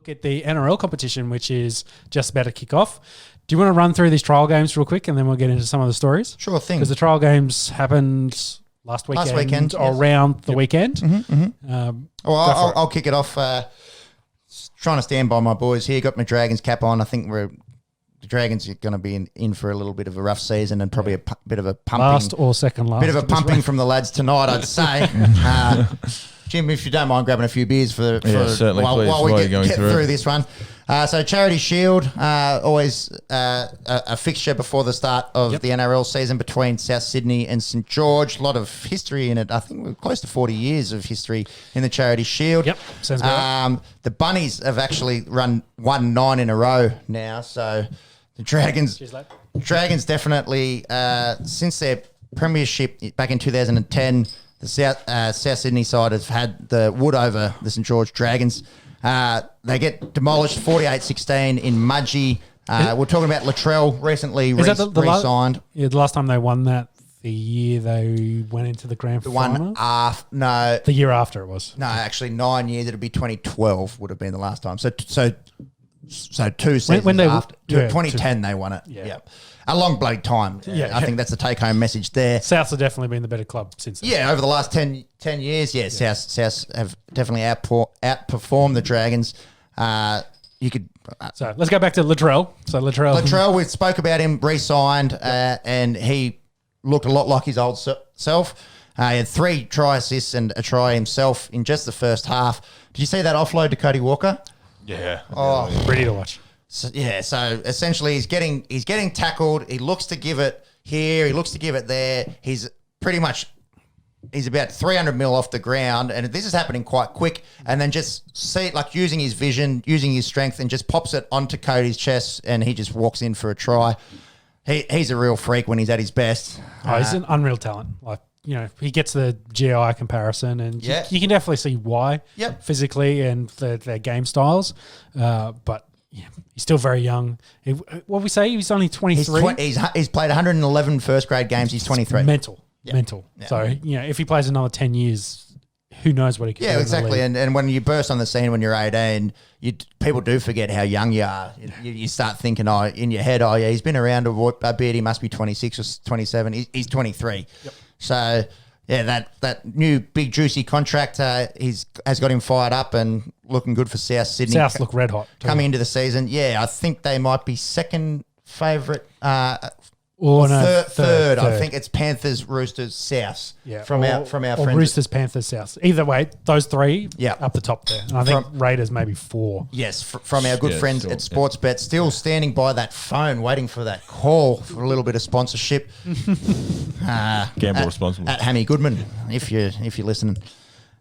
look at the NRL competition, which is just about to kick off. Do you want to run through these trial games real quick and then we'll get into some of the stories? Sure thing. Because the trial games happened last weekend or around the weekend. I'll kick it off. Trying to stand by my boys here. Got my Dragons cap on. I think the Dragons are going to be in for a little bit of a rough season and probably a bit of a pumping. Last or second last. Bit of a pumping from the lads tonight, I'd say. Jim, if you don't mind grabbing a few beers certainly, while we get through this one. So Charity Shield, always a fixture before the start of the NRL season between South Sydney and St George. A lot of history in it. I think we're close to 40 years of history in the Charity Shield. Yep, sounds about right. The Bunnies have actually won 9 in a row now. So the Dragons definitely, since their premiership back in 2010, the South Sydney side have had the wood over the St George Dragons. They get demolished 48-16 in Mudgee. We're talking about Latrell recently re-signed. The last time they won that, the year they went into the grand final? The year after it was. No, actually 9 years. It'll be 2012 would have been the last time. So 2 seasons after. 2010 they won it. Yeah. A long bloody time. I think that's the take-home message there. Souths have definitely been the better club since then. Yeah, over the last 10 years, Souths have definitely outperformed the Dragons. So let's go back to Latrell. Latrell, we spoke about him, re-signed, and he looked a lot like his old self. He had 3 try assists and a try himself in just the first half. Did you see that offload to Cody Walker? Yeah. Oh, pretty to watch. So essentially he's getting tackled. He looks to give it here. He looks to give it there. He's about 300 mil off the ground, and this is happening quite quick. And then just using his vision, using his strength, and just pops it onto Cody's chest, and he just walks in for a try. He's a real freak when he's at his best. He's an unreal talent. He gets the GI comparison, and you can definitely see why physically and their game styles. But he's still very young. What we say? He's only 23. He's played 111 first grade games. He's 23. Mental. Yeah. So if he plays another 10 years, who knows what he can do. Yeah, exactly. And when you burst on the scene when you're 18, people do forget how young you are. You start thinking, in your head, he's been around a bit. He must be 26 or 27. He's 23. Yep. So that new big juicy contract has got him fired up and looking good for South Sydney. South look red hot too. Coming into the season. Yeah, I think they might be second favourite. Third. I think it's Panthers, Roosters, Souths. Yeah, from our friends. Roosters, Panthers, Souths. Either way, those 3 up the top there. And I think Raiders maybe 4. Yes, from our good friends at Sportsbet. Still standing by that phone, waiting for that call for a little bit of sponsorship. Gamble responsibly. At Hammy Goodman, if you're listening.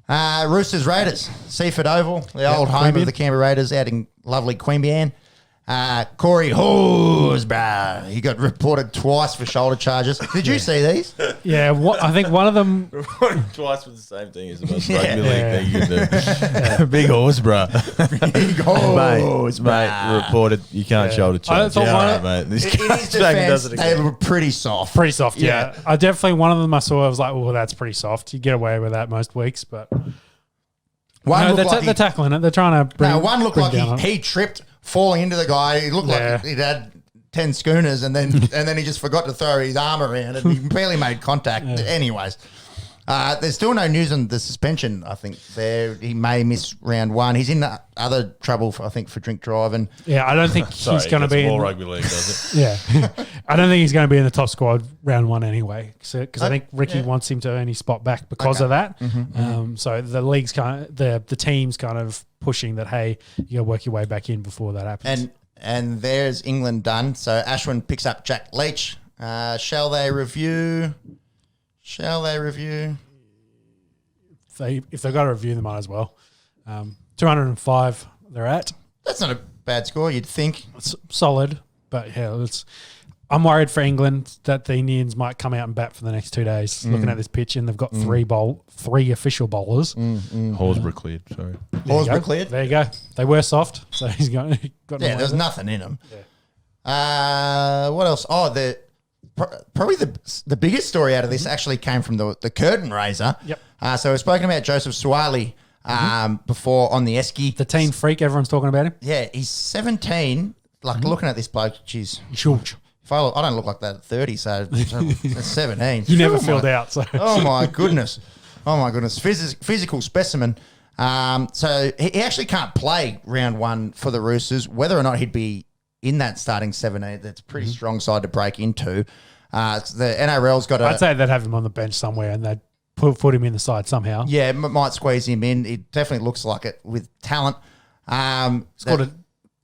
Roosters, Raiders, Seaford Oval, the old home of the Canberra Raiders out in lovely Queanbeyan. Corey Horsburgh, he got reported twice for shoulder charges. Did you see these? Yeah, I think one of them reported twice for the same thing as the most rugby league thing you can do. Big Horsburgh. Big Horsburgh. Mate, reported you can't shoulder charge. Mate. This defense, they were pretty soft. Pretty soft, yeah. I definitely, one of them I saw, I was like, well, that's pretty soft. You get away with that most weeks, but they're tackling it. They're trying to bring one looked like he tripped falling into the guy. He looked like he'd had 10 schooners and then he just forgot to throw his arm around and he barely made contact. Anyways, there's still no news on the suspension, I think. He may miss round 1. He's in other trouble, for drink driving. Yeah, I don't think he's going to be in rugby league, does it? Yeah. I don't think he's going to be in the top squad round 1 anyway, because I think Ricky wants him to earn his spot back because of that. So the league's the team's kind of pushing that, hey, you got to work your way back in before that happens. And there's England done. So Ashwin picks up Jack Leach. Shall they review? If they've got to review, they might as well. 205 they're at. That's not a bad score, you'd think. It's solid, but I'm worried for England that the Indians might come out and bat for the next 2 days. Looking at this pitch, and they've got 3 official bowlers. Horsburgh cleared, sorry. Horsburgh cleared? There you go. They were soft, so he's got there's nothing in them. Yeah. What else? Probably the biggest story out of this actually came from the curtain raiser. Yep. So we've spoken about Joseph Swali before on the Esky. The teen freak, everyone's talking about him. Yeah, he's 17. Like, looking at this bloke, geez. Huge. I don't look like that at 30, so that's 17. You never filled out. So. Oh, my goodness. Physical specimen. So he actually can't play round one for the Roosters. Whether or not he'd be in that starting 17, that's a pretty strong side to break into. The NRL's got I'd say they'd have him on the bench somewhere and they'd put him in the side somehow. Yeah, might squeeze him in. It definitely looks like it with talent. Scored a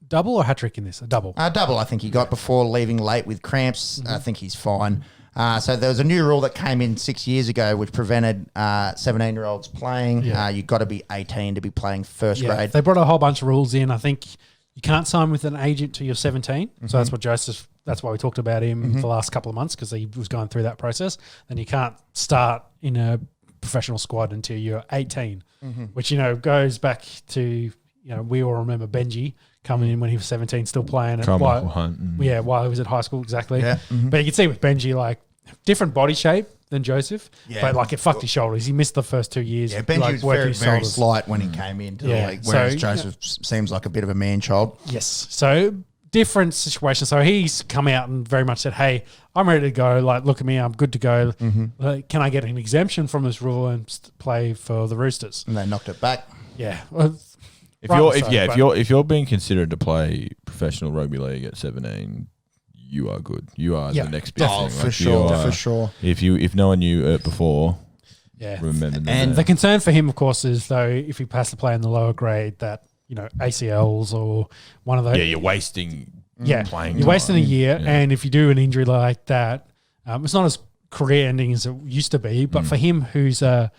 double or hat-trick in this? A double. A double, I think he got before leaving late with cramps. I think he's fine. So there was a new rule that came in 6 years ago which prevented 17-year-olds playing. You've got to be 18 to be playing first grade. They brought a whole bunch of rules in. I think you can't sign with an agent till you're 17. So that's what Joseph... That's why we talked about him for the last couple of months because he was going through that process. Then you can't start in a professional squad until you're 18, which, goes back to, we all remember Benji coming in when he was 17, still playing. While he was at high school, exactly. Yeah. But you can see with Benji, like, different body shape than Joseph, but, like, it fucked his shoulders. He missed the first 2 years. Yeah, Benji was very, very slight when he came into the league, whereas Joseph seems like a bit of a man-child. Yes. So... different situation. So he's come out and very much said, hey, I'm ready to go. Like, look at me. I'm good to go. Can I get an exemption from this rule and play for the Roosters? And they knocked it back. Yeah. If you're being considered to play professional rugby league at 17, you are good. You are the next big thing. For sure. If no one knew it before, remember that. And the concern for him, of course, is though if he has to play in the lower grade that, ACLs or one of those. Yeah, you're wasting playing. You're wasting a year. Yeah. And if you do an injury like that, it's not as career ending as it used to be. But for him, who's a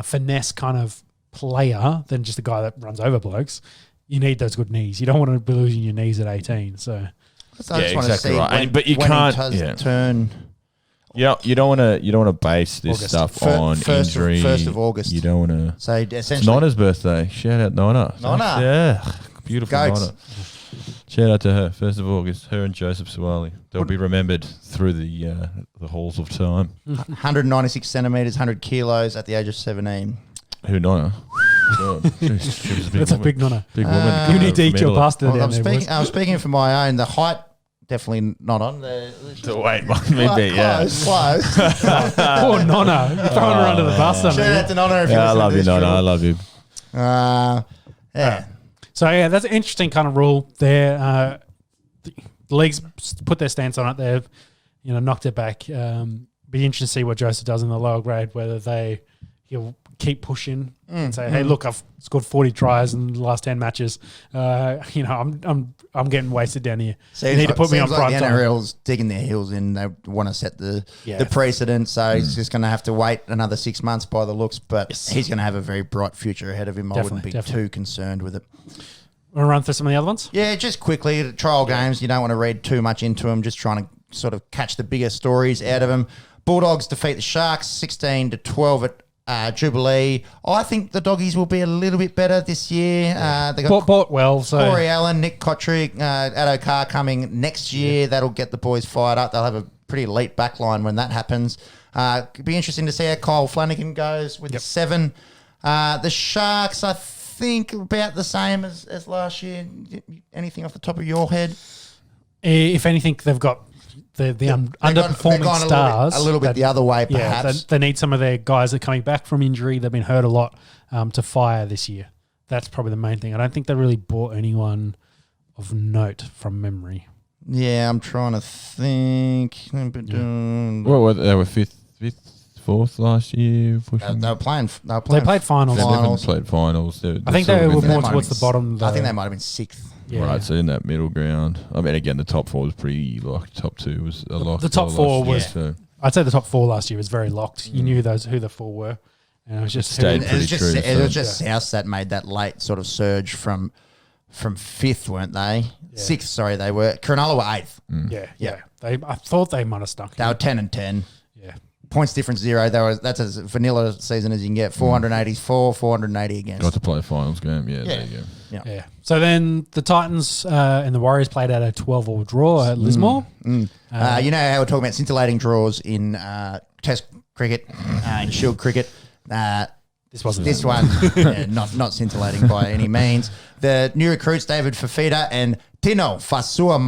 finesse kind of player than just a guy that runs over blokes, you need those good knees. You don't want to be losing your knees at 18. So, exactly right. But you can't turn. Yeah, you don't want to base this stuff on injury. 1st of August. You don't want to. So essentially, it's Nana's birthday. Shout out Nana. Nana. Beautiful Nana. Shout out to her. 1st of August. Her and Joseph Swali. They'll be remembered through the halls of time. 196 centimeters, 100 kilos at the age of 17. Who Nana? That's a big Nana. Big woman. You need to eat your pasta down there. I'm speaking for my own. The height. Definitely not on the weight, maybe, close. Poor Nonna. You're throwing her under the bus. Shout out to Nonna if you I love you, Nonna. I love you. So, that's an interesting kind of rule there. The league's put their stance on it. They've, knocked it back. Be interesting to see what Joseph does in the lower grade, whether he'll keep pushing and say, hey, look, I've scored 40 tries in the last 10 matches. I'm getting wasted down here. So you need to put me on front. The NRL's digging their heels in. They want to set the precedent. So he's just going to have to wait another 6 months by the looks. But he's going to have a very bright future ahead of him. I wouldn't be too concerned with it. Want to run through some of the other ones? Yeah, just quickly. The trial games, you don't want to read too much into them. Just trying to sort of catch the bigger stories out of them. Bulldogs defeat the Sharks 16-12 at Jubilee. I think the Doggies will be a little bit better this year. They got bought well. So Corey Allen, Nick Kotrick, Addo Carr coming next year. That'll get the boys fired up. They'll have a pretty elite backline when that happens. Could be interesting to see how Kyle Flanagan goes with the 7. The Sharks, I think, about the same as last year. Anything off the top of your head? If anything, they've got the underperforming stars. A little bit the other way, perhaps. They need some of their guys that are coming back from injury. They've been hurt a lot to fire this year. That's probably the main thing. I don't think they really bought anyone of note from memory. Yeah, I'm trying to think. Well, they were fifth, fourth last year. They were playing. They played finals. They haven't played finals. I think they were more towards the bottom. I think they might have been 6th. Yeah. Right, so in that middle ground. I mean, again, the top 4 was pretty locked. Top 2 was a lock. The top 4 was. So. I'd say the top 4 last year was very locked. You knew who the 4 were, and it was just it was just South that made that late sort of surge from 5th, weren't they? Yeah. 6th, sorry, they were. Cronulla were 8th. Yeah. I thought they might have stuck. They were 10-10. Yeah. Points difference 0. That's as vanilla season as you can get. 484, 480 against. Got to play a finals game. Yeah, there you go. Yeah. So then the Titans and the Warriors played out a 12-all draw at Lismore. You know how we're talking about scintillating draws in Test cricket, in Shield cricket. This wasn't this one. Not scintillating by any means. The new recruits, David Fafita and Tino Fasua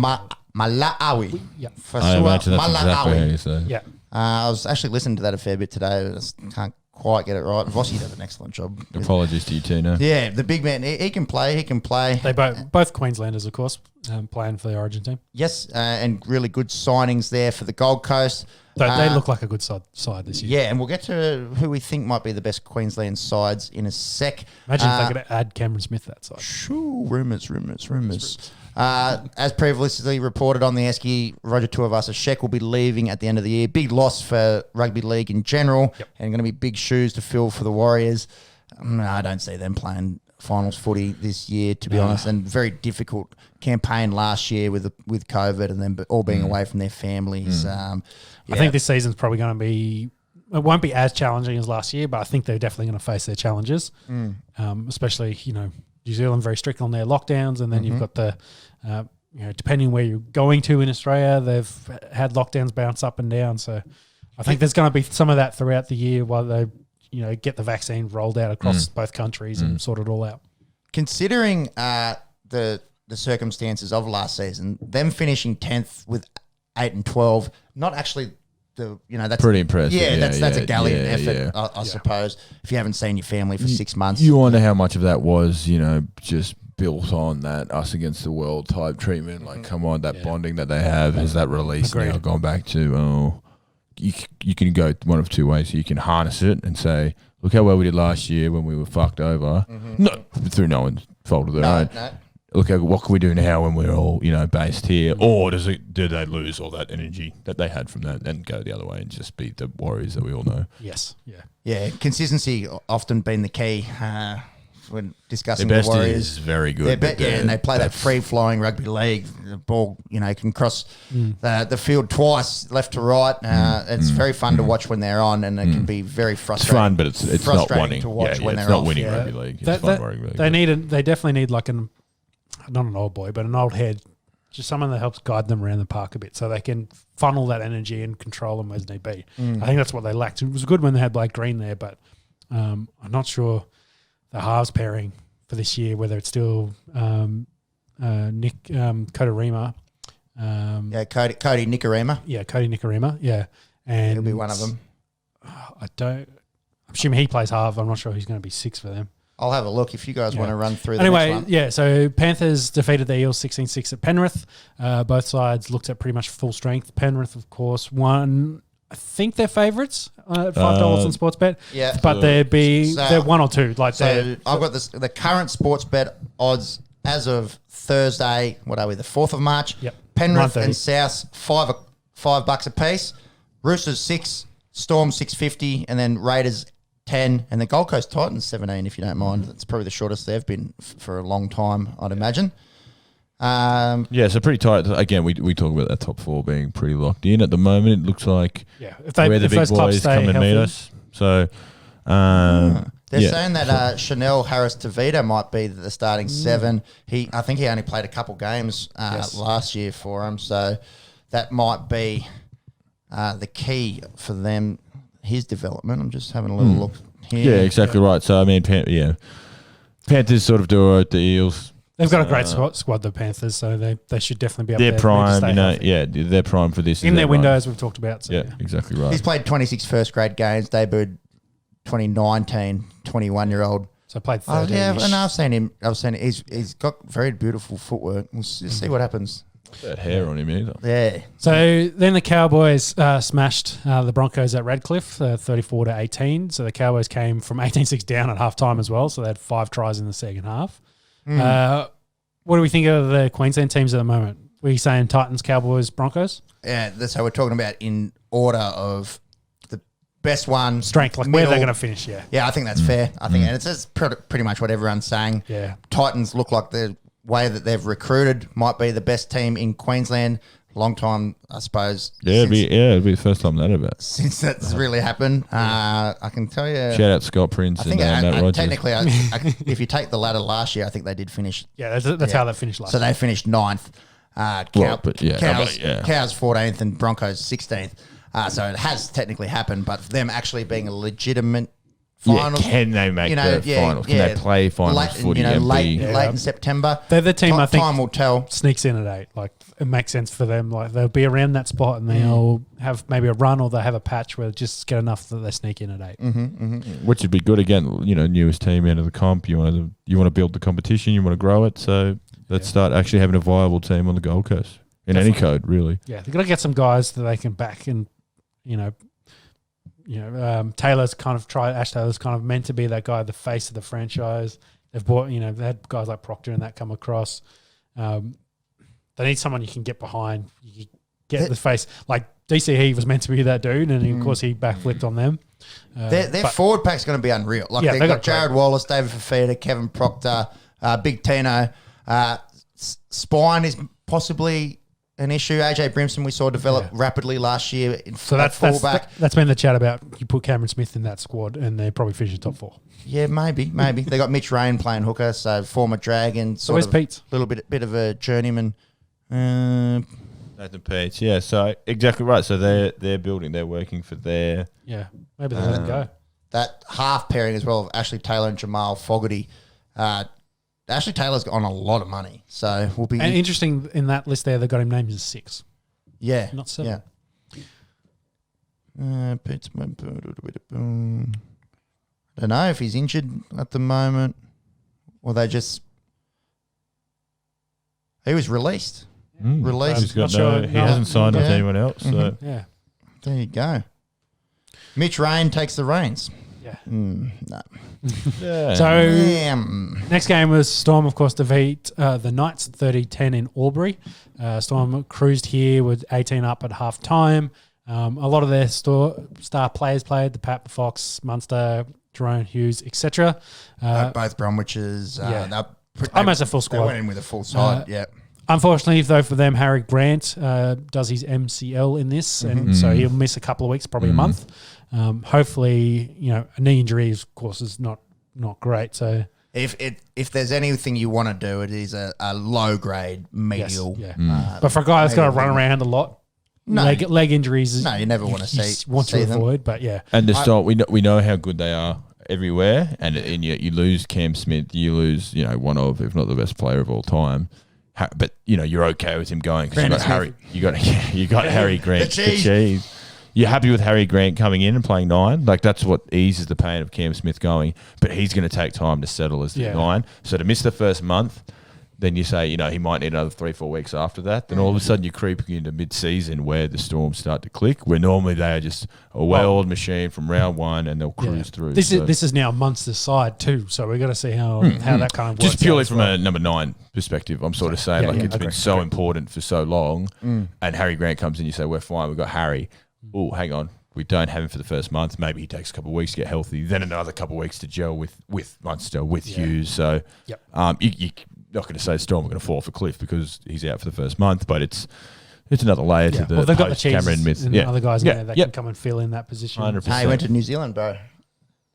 Malaawi. Yeah. I imagine that's exactly how you say. Yeah. I was actually listening to that a fair bit today. I just can't quite get it right. Vossi does an excellent job. Apologies to you, Tino. Yeah, the big man. He can play. He can play. They both Queenslanders, of course, playing for the Origin team. Yes, and really good signings there for the Gold Coast. They look like a good side this year. Yeah, and we'll get to who we think might be the best Queensland sides in a sec. Imagine if they could add Cameron Smith to that side. Shoo, rumours. As previously reported on the Esky, Roger Tuivasa-Sheck will be leaving at the end of the year. Big loss for rugby league in general, and going to be big shoes to fill for the Warriors. I don't see them playing finals footy this year, to be honest, and very difficult campaign last year with COVID and them all being away from their families. I think this season's probably going to be. It won't be as challenging as last year, but I think they're definitely going to face their challenges. Especially, New Zealand very strict on their lockdowns, and then you've got the, depending where you're going to in Australia, they've had lockdowns bounce up and down. So I think there's going to be some of that throughout the year while they, get the vaccine rolled out across both countries and sort it all out. Considering the circumstances of last season, them finishing 10th with 8 and 12, not actually that's pretty impressive. Yeah, that's a gallant effort, I suppose. If you haven't seen your family for 6 months, you wonder how much of that was, just built on that us against the world type treatment. Like, come on, that bonding that they have, has that released now gone back to? You can go one of two ways. So you can harness it and say, look how well we did last year when we were fucked over, not through no one's fault of their own. No. Look, what can we do now when we're all, based here? Or do they lose all that energy that they had from that and go the other way and just be the Warriors that we all know? Yes, yeah. Yeah, consistency often been the key when discussing the the Warriors. Is very good. And they play that free-flowing rugby league. The ball, can cross the field twice, left to right. It's very fun to watch when they're on, and it can be very frustrating. It's fun, but it's not winning. To watch when it's they're not off. winning rugby league. It's fun rugby league. They definitely need like not an old boy, but an old head, just someone that helps guide them around the park a bit so they can funnel that energy and control them as need be. I think that's what they lacked. It was good when they had Blake Green there, but I'm not sure the halves pairing for this year, whether it's still Nick Kotorima. Cody Nikorima. Yeah, Cody Nikorima, yeah. And he'll be one of them. I'm assuming he plays half. I'm not sure he's going to be 6 for them. I'll have a look if you guys want to run through the next one. Yeah, so Panthers defeated the Eels 16-6 at Penrith. Both sides looked at pretty much full strength. Penrith, of course, won, I think they're favourites at $5 on Sportsbet. Yeah. But they're 1 or 2. Like so I've got the current Sportsbet odds as of Thursday, what are we, the 4th of March? Yep. Penrith and South, $5 a piece. Roosters 6, Storm 650, and then Raiders 10, and the Gold Coast Titans 17, if you don't mind. That's probably the shortest they've been for a long time, I'd imagine. So pretty tight. Again, we talk about that top 4 being pretty locked in at the moment. It looks like we're the big boys come and meet us. So they're saying that Chanel Harris Tavita might be the starting 7. I think he only played a couple games last year for him, so that might be the key for them. His development. I'm just having a little look here. Yeah, exactly right. So, I mean, Panthers sort of do it, the Eels. They've got a great squad, the Panthers, so they should definitely be up there. They're prime, they're prime for this. In their window, as we've talked about. So, exactly right. He's played 26 first-grade games, debuted 2019, 21-year-old. So played 13. And I've seen him. He's got very beautiful footwork. We'll just see what happens. That hair on him either. Yeah. So then the Cowboys smashed the Broncos at Redcliffe 34-18. So the Cowboys came from 18-6 down at halftime as well. So they had 5 tries in the second half. What do we think of the Queensland teams at the moment? Were you saying Titans, Cowboys, Broncos? Yeah, that's how we're talking about in order of the best one. Strength, like where they're going to finish, Yeah, I think that's fair. I think, and it's pretty much what everyone's saying. Yeah. Titans look like the way that they've recruited might be the best team in Queensland. Long time, I suppose. Yeah, it'd be the first time that ever. Since that's really happened. I can tell you. Shout out Scott Prince and Matt Rogers. Technically, if you take the ladder last year, I think they did finish. Yeah, that's how they finished last year. So they finished 9th. Cows 14th and Broncos 16th. So it has technically happened, but for them actually being a legitimate finals. Can they make the finals? Can they play finals footy? Late in September. They're the team I think time will tell. Sneaks in at 8. Like it makes sense for them. Like they'll be around that spot and they'll have maybe a run or they'll have a patch where just get enough that they sneak in at 8. Which would be good again. Newest team out of the comp. You want to build the competition. You want to grow it. So let's start actually having a viable team on the Gold Coast in any code, really. Yeah, they've got to get some guys that they can back and Taylor's kind of Ash Taylor's kind of meant to be that guy, the face of the franchise. They've bought, they had guys like Proctor and that come across. They need someone you can get behind. You get the face. Like DC Heave was meant to be that dude, and of course he backflipped on them. Their forward pack's going to be unreal. Like they've got Jared Wallace, David Fafita, Kevin Proctor, Big Tino. Spine is possibly an issue. AJ Brimson we saw develop rapidly last year in fullback. That's been the chat about you put Cameron Smith in that squad and they probably finish top 4. Yeah, maybe. They got Mitch Rain playing hooker, so former Dragon. So where's Pete? A little bit of a journeyman. Nathan Peets, yeah. So exactly right. So they're building. They're working for their Maybe they let him go. That half pairing as well of Ashley Taylor and Jamal Fogarty. Ashley Taylor's on a lot of money, so we'll be. And interesting in that list there, they got him named as 6. Yeah, not 7. Yeah. I don't know if he's injured at the moment, or they just. He was released. Released. He hasn't signed with anyone else. So yeah, there you go. Mitch Rain takes the reins. Yeah. No. Yeah. So next game was Storm, of course, defeat the Knights 30-10 in Albury. Storm cruised here with 18 up at half time. A lot of their star players played, the Pat Fox, Munster, Jerome Hughes, etc. Both Bromwiches. Almost a full squad. They went in with a full side, Unfortunately, though, for them, Harry Grant does his MCL in this, and so he'll miss a couple of weeks, probably a month. Hopefully, a knee injury, of course, is not great. So if there's anything you want to do, it is a low grade medial. Yes, but for a guy that's got to run around a lot, leg injuries. No, you never want to see. Want to avoid, but And the start, we know how good they are everywhere, and you lose Cam Smith, you lose one of, if not the best player of all time. But you're okay with him going because you got Harry. You got Harry Grant. The cheese. You're happy with Harry Grant coming in and playing 9. Like that's what eases the pain of Cam Smith going. But he's going to take time to settle as the 9. So to miss the first month, then you say he might need another 3-4 weeks after that. Then all of a sudden you're creeping into mid-season where the Storms start to click. Where normally they are just a well-oiled machine from round 1 and they'll cruise through. This is now Munster's side too, so we've got to see how that kind of works. Just purely from a number 9 perspective, I'm sort of saying it's been so important for so long, and Harry Grant comes in, you say we're fine, we've got Harry. Oh, hang on. We don't have him for the first month. Maybe he takes a couple of weeks to get healthy. Then another couple of weeks to gel with Munster, with Hughes. So you're not going to say Storm are going to fall off a cliff because he's out for the first month, but it's another layer to the they've got the Cameron myth. And other guys in there that can come and fill in that position. 100%. He went to New Zealand, bro.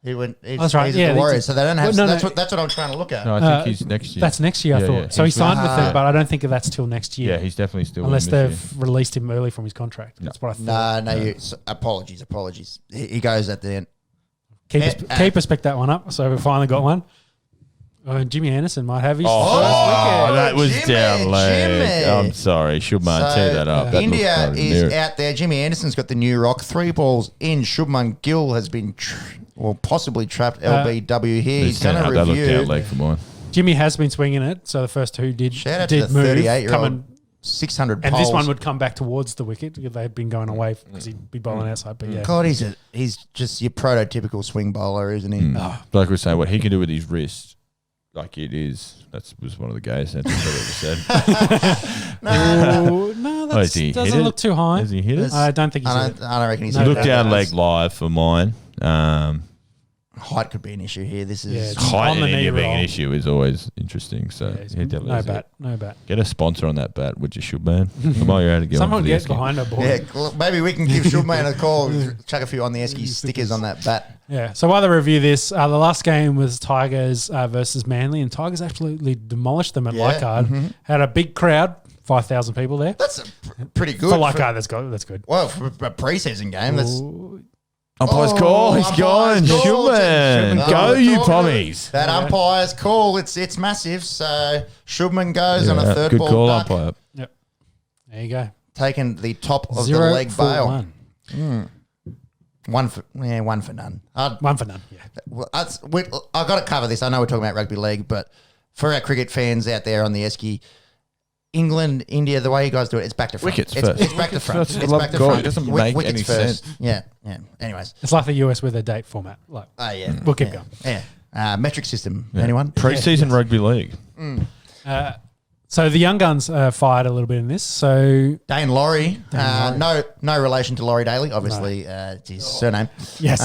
That's right. He's at the Warriors, so they don't have. That's what I'm trying to look at. No, I think he's next year. That's next year, I thought. Yeah. So he signed with them, but I don't think that's till next year. Yeah, he's definitely still unless they've released him early from his contract. That's what I thought. No. Apologies. He goes at the end. Keepers picked that one up, so we finally got one. Jimmy Anderson might have his first wicket. That was Jimmy, down leg. I'm sorry. Shubman, tear that up. That India is out there. Jimmy Anderson's got the new rock. 3 balls in. Shubman Gill has been possibly trapped LBW here. He's going to review. That looked down leg for mine. Jimmy has been swinging it, so the first 2 did Shout out did to the 38-year-old. 600 and poles. this one would come back towards the wicket because they've been going away because he'd be bowling outside. But God, he's just your prototypical swing bowler, isn't he? Like we were saying, what he can do with his wrist, like it is. That was one of the gayest sentences I've ever said. No, that doesn't look too high. Has he hit it? I don't think he's hit it. I don't reckon he's hit it. Look down leg live for mine. Height could be an issue here. This is height in India being an issue is always interesting. So no bat. Get a sponsor on that bat, which you should, man. While you're out of someone gets behind a ball. Yeah, maybe we can give Shubman a call. Chuck a few on the Esky stickers on that bat. Yeah. So while they review this, the last game was Tigers versus Manly, and Tigers absolutely demolished them at Leichhardt. Had a big crowd. 5,000 people there. That's pretty good. For Leichhardt, that's good. Well, for a preseason game, that's Umpire's call. He's gone. Shubman. Go, you pommies. That umpire's call. It's massive. So Shubman goes on a third good ball. Good call, duck. umpire. Yep. There you go. Taking the top of 0 the leg for bail. 1. One for none. 1 for none. Yeah. Well, I've got to cover this. I know we're talking about rugby league, but for our cricket fans out there on the Esky, England, India, the way you guys do it, it's back to front. Wickets first. It's back to front. It's back to God, front. it doesn't make any sense. Yeah. Anyways. It's like the US with a date format. Like, we'll keep going. Yeah. Metric system. Anyone? Pre-season rugby league. So the young guns fired a little bit in this. So Dane Laurie, no relation to Laurie Daly, obviously. It's his surname. Yes.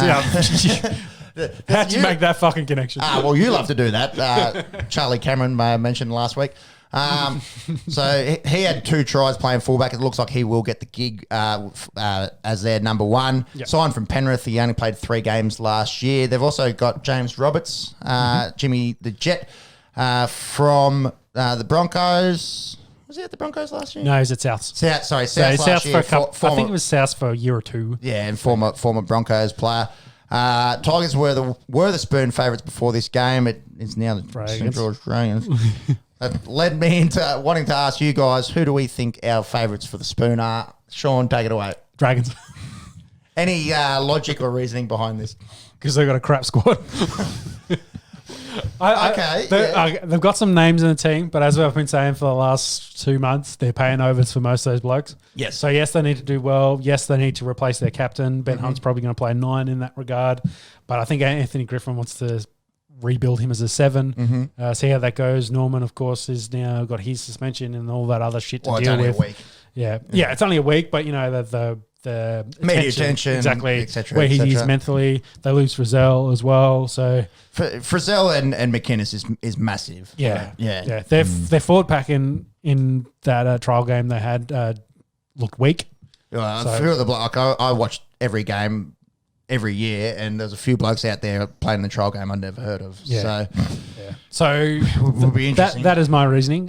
How'd you make that fucking connection? Well, you love to do that. Charlie Cameron mentioned last week. So he had 2 tries playing fullback. It looks like he will get the gig as their number 1. Yep. Signed from Penrith. He only played 3 games last year. They've also got James Roberts, Jimmy the Jet, from the Broncos. Was he at the Broncos last year? No, he's at Souths. South South for a couple. I think it was South for a year or 2. Yeah, and former Broncos player. Tigers were the spoon favourites before this game. It is now the St. George Dragons. That led me into wanting to ask you guys, who do we think our favourites for the spoon are? Sean, take it away. Dragons. Any logic or reasoning behind this? Because they've got a crap squad. They've got some names in the team, but as I've been saying for the last 2 months, they're paying overs for most of those blokes. Yes. So, yes, they need to do well. Yes, they need to replace their captain. Ben Hunt's probably going to play 9 in that regard. But I think Anthony Griffin wants to rebuild him as a 7. See how that goes. Norman, of course, is now got his suspension and all that other shit to deal with. It's only a week. Yeah, it's only a week, but, the media attention, exactly, etc. where he is mentally. They lose Frizzell as well. So Frizzell and McInnes is massive. Yeah. Their forward pack in that trial game they had looked weak. A few of the blokes. I watched every game every year, and there's a few blokes out there playing the trial game I'd never heard of. So it will be interesting. That is my reasoning.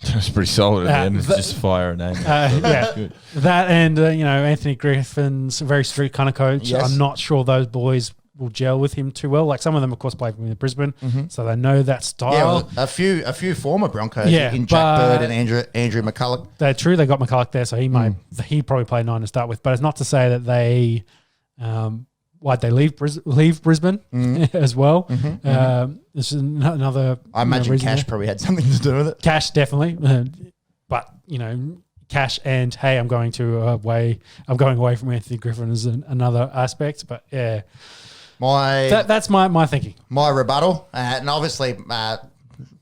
That's pretty solid at the end. Just fire a name. That and Anthony Griffin's a very strict kind of coach. Yes. I'm not sure those boys will gel with him too well. Like some of them, of course, played in Brisbane, so they know that style. Yeah, well, a few former Broncos in Jack Bird and Andrew McCulloch. They're true. They got McCulloch there, so he probably played 9 to start with. But it's not to say that they. Why'd they leave Brisbane as well? This is another. I imagine Cash probably had something to do with it. Cash definitely, but Cash and hey, I'm going away from Anthony Griffin is another aspect. But yeah, that's my thinking. My rebuttal, and obviously.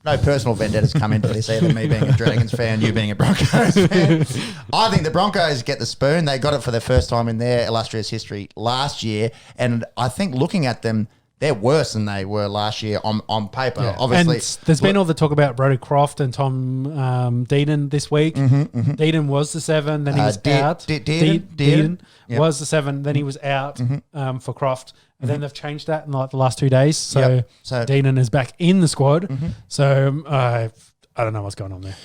No personal vendettas come into this, either me being a Dragons fan, you being a Broncos fan. I think the Broncos get the spoon. They got it for the first time in their illustrious history last year. And I think looking at them, they're worse than they were last year on paper. Yeah. Obviously, and there's been all the talk about Brodie Croft and Tom Dearden this week. Dearden was the 7, then he was out. Dearden was the 7, then he was out for Croft. And then they've changed that in like the last 2 days. So Dearden is back in the squad. So I don't know what's going on there.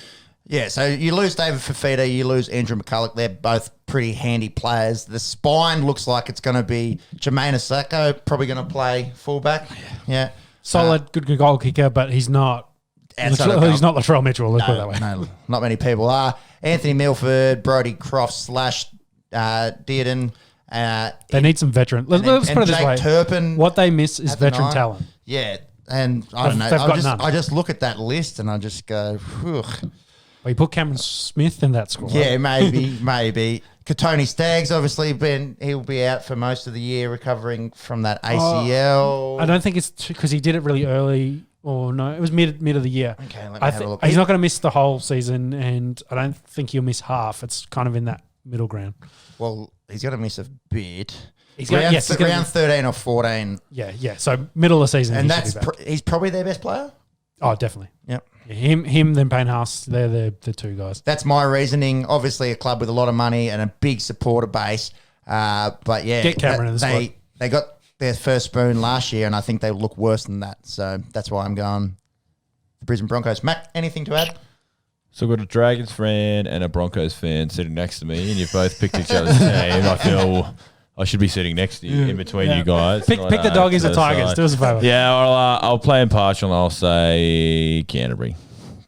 Yeah, so you lose David Fafita, you lose Andrew McCulloch. They're both pretty handy players. The spine looks like it's going to be Jermaine Asako, probably going to play fullback. Yeah. Solid, good goal kicker, but he's not. He's not Latrell Mitchell, let's put it that way. No, not many people are. Anthony Milford, Brodie Croft / Dearden. They need some veteran. Let's put it this way. Turpin what they miss is veteran talent. Yeah, and I don't know. I just look at that list and I just go, whew. Well, you put Cameron Smith in that squad. Yeah, maybe. Katoni Staggs, obviously, he'll be out for most of the year recovering from that ACL. I don't think it's because he did it really early. Or no, it was mid of the year. Okay, let me have a look. He's not going to miss the whole season, and I don't think he'll miss half. It's kind of in that middle ground. Well, he's going to miss a bit. He's around 13 or 14. Yeah. So middle of the season, and he's probably their best player. Oh, definitely. Yep. Yeah, him, then Payne Haas. They're the 2 guys. That's my reasoning. Obviously, a club with a lot of money and a big supporter base. But yeah, get Cameron in the squad. They got their first spoon last year, and I think they look worse than that. So that's why I'm going the Brisbane Broncos. Matt, anything to add? So I've got a Dragons fan and a Broncos fan sitting next to me, and you've both picked each other's team. I I should be sitting next to you in between you guys. Pick the Doggies or Tigers. Do us a favour. Yeah, I'll play impartial and I'll say Canterbury.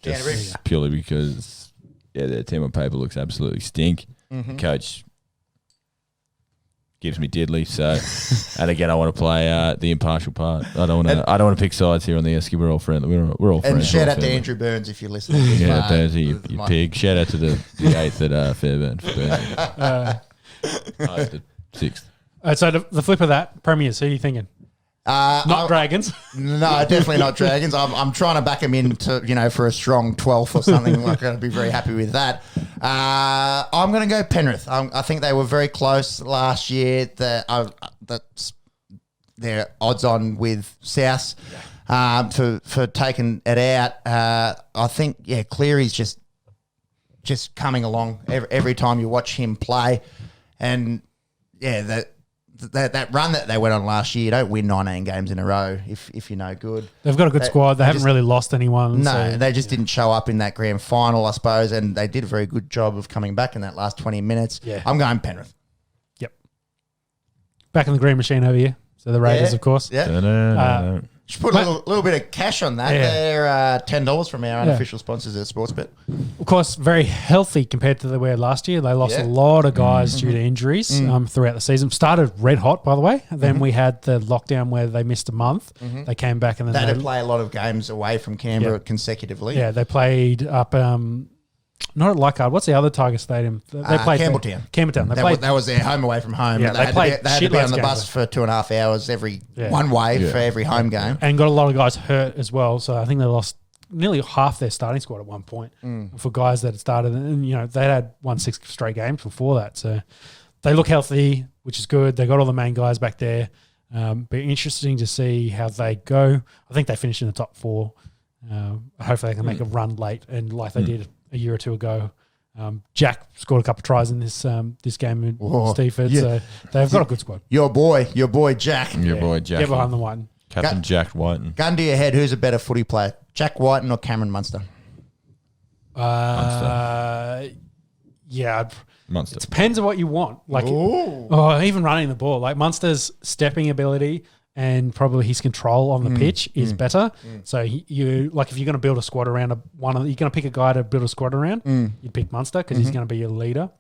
Just purely because, their team on paper looks absolutely stink. Mm-hmm. Coach gives me diddly. So, and again, I want to play the impartial part. I don't want to pick sides here on the Esky. We're all friendly. We're all friends. And shout out to Andrew Burns if you're listening. Yeah, Burns, you pig. Shout out to the 8th at Fairburn. The 6th. So the flip of that, Premiers, who are you thinking? Not Dragons. No, definitely not Dragons. I'm trying to back them in to, for a strong 12th or something. I'm going to be very happy with that. I'm going to go Penrith. I think they were very close last year. That's their odds on with South for taking it out. I think, Cleary's just coming along every time you watch him play. And, that run that they went on last year, you don't win 19 games in a row if you're no good. They've got a good squad. They haven't really lost anyone. No, they just didn't show up in that grand final, I suppose, and they did a very good job of coming back in that last 20 minutes. Yeah. I'm going Penrith. Yep. Back in the green machine over here. So the Raiders, of course. Yeah. Just put a little bit of cash on that. Yeah. They're $10 from our unofficial sponsors at Sportsbet. Of course, very healthy compared to the way last year. They lost a lot of guys due to injuries throughout the season. Started red hot, by the way. Then we had the lockdown where they missed a month. They came back and then they had to play a lot of games away from Canberra consecutively. Yeah, they played up. Not at Leichhardt. What's the other Tiger Stadium? They played Campbelltown. That was their home away from home. Yeah, they had to be on the bus for 2.5 hours one way for every home game. And got a lot of guys hurt as well. So I think they lost nearly half their starting squad at one point for guys that had started. And, they had won 6 straight games before that. So they look healthy, which is good. They got all the main guys back there. Be interesting to see how they go. I think they finished in the top 4. Hopefully they can make a run late and like they did a year or two ago. Jack scored a couple of tries in this game in Steeford, so they've got a good squad. Your boy Jack. Get behind the Whiten. Captain Jack Whiten. Gun to your head, who's a better footy player, Jack Whiten or Cameron Munster? Munster. Yeah. Munster. It depends on what you want. Like, even running the ball. Like Munster's stepping ability and probably his control on the pitch is better. So if you're going to build a squad around you're going to pick a guy to build a squad around, you'd pick Munster because he's going to be your leader.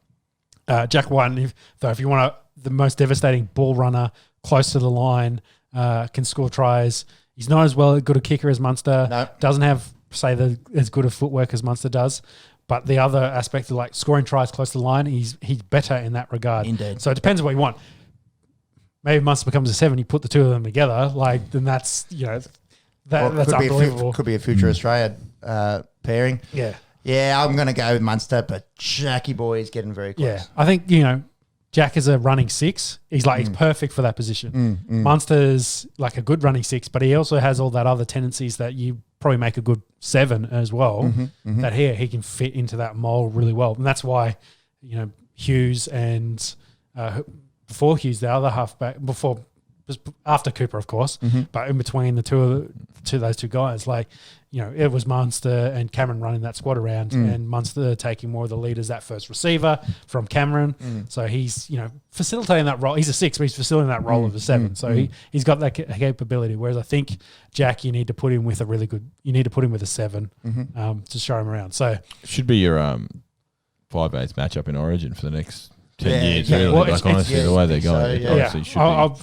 Jack Whiten, if you want the most devastating ball runner, close to the line, can score tries. He's not as good a kicker as Munster. No. Doesn't have, say, as good a footwork as Munster does. But the other aspect of like scoring tries close to the line, he's better in that regard. Indeed. So it depends on what you want. Maybe Munster becomes a 7, you put the two of them together, then that's, that's unbelievable. Could be a future Australia pairing. Yeah. Yeah, I'm going to go with Munster, but Jackie boy is getting very close. Yeah, I think, Jack is a running 6. He's he's perfect for that position. Munster's like a good running 6, but he also has all that other tendencies that you probably make a good 7 as well, that he can fit into that mold really well. And that's why, Hughes and before Hughes, the other halfback, after Cooper, of course, but in between those two guys, it was Munster and Cameron running that squad around, and Munster taking more of the lead as that first receiver from Cameron. So he's facilitating that role. He's a 6, but he's facilitating that role of a 7. So he's got that capability. Whereas I think Jack, you need to put him with a 7 to show him around. So should be your 5/8 matchup in Origin for the next 10 years, really. Well, honestly, the way they're going, honestly should be.